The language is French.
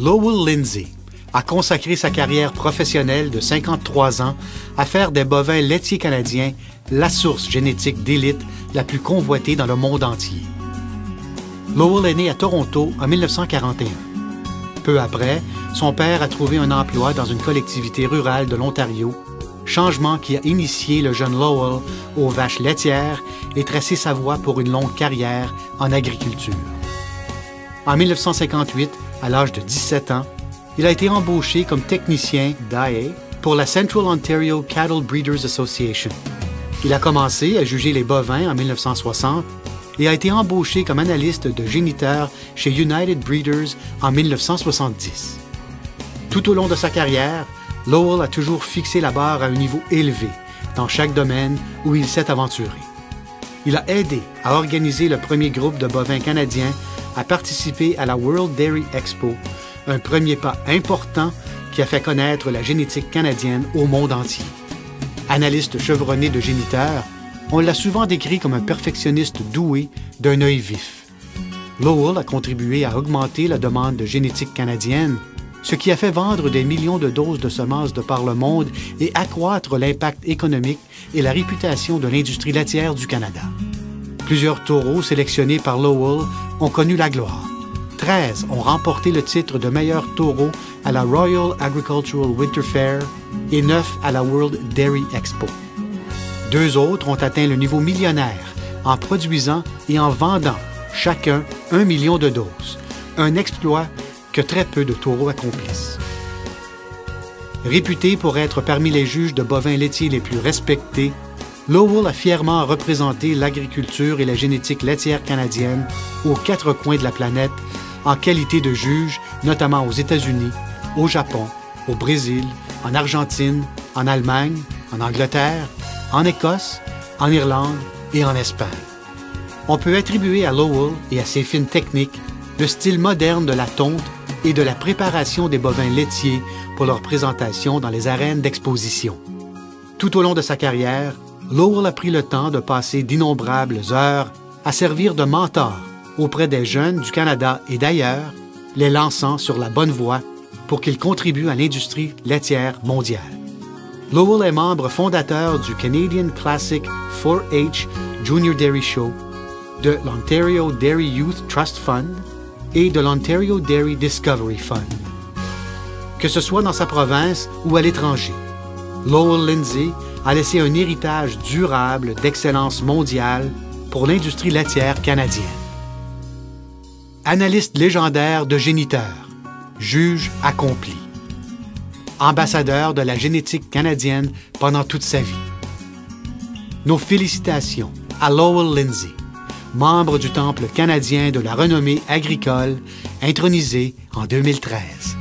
Lowell Lindsay a consacré sa carrière professionnelle de 53 ans à faire des bovins laitiers canadiens la source génétique d'élite la plus convoitée dans le monde entier. Lowell est né à Toronto en 1941. Peu après, son père a trouvé un emploi dans une collectivité rurale de l'Ontario, changement qui a initié le jeune Lowell aux vaches laitières et tracé sa voie pour une longue carrière en agriculture. En 1958, à l'âge de 17 ans, il a été embauché comme technicien d'AE pour la Central Ontario Cattle Breeders Association. Il a commencé à juger les bovins en 1960 et a été embauché comme analyste de géniteur chez United Breeders en 1970. Tout au long de sa carrière, Lowell a toujours fixé la barre à un niveau élevé dans chaque domaine où il s'est aventuré. Il a aidé à organiser le premier groupe de bovins canadiens à participer à la World Dairy Expo, un premier pas important qui a fait connaître la génétique canadienne au monde entier. Analyste chevronné de géniteur, on l'a souvent décrit comme un perfectionniste doué d'un œil vif. Lowell a contribué à augmenter la demande de génétique canadienne, ce qui a fait vendre des millions de doses de semences de par le monde et accroître l'impact économique et la réputation de l'industrie laitière du Canada. Plusieurs taureaux sélectionnés par Lowell ont connu la gloire. 13 ont remporté le titre de meilleur taureau à la Royal Agricultural Winter Fair et 9 à la World Dairy Expo. 2 autres ont atteint le niveau millionnaire en produisant et en vendant chacun 1 million de doses, un exploit que très peu de taureaux accomplissent. Réputé pour être parmi les juges de bovins laitiers les plus respectés, Lowell a fièrement représenté l'agriculture et la génétique laitière canadienne aux 4 coins de la planète en qualité de juge, notamment aux États-Unis, au Japon, au Brésil, en Argentine, en Allemagne, en Angleterre, en Écosse, en Irlande et en Espagne. On peut attribuer à Lowell et à ses fines techniques le style moderne de la tonte et de la préparation des bovins laitiers pour leur présentation dans les arènes d'exposition. Tout au long de sa carrière, Lowell a pris le temps de passer d'innombrables heures à servir de mentor auprès des jeunes du Canada et d'ailleurs, les lançant sur la bonne voie pour qu'ils contribuent à l'industrie laitière mondiale. Lowell est membre fondateur du Canadian Classic 4-H Junior Dairy Show, de l'Ontario Dairy Youth Trust Fund et de l'Ontario Dairy Discovery Fund. Que ce soit dans sa province ou à l'étranger, Lowell Lindsay a laissé un héritage durable d'excellence mondiale pour l'industrie laitière canadienne. Analyste légendaire de géniteur, juge accompli. Ambassadeur de la génétique canadienne pendant toute sa vie. Nos félicitations à Lowell Lindsay, membre du Temple canadien de la renommée agricole, intronisé en 2013.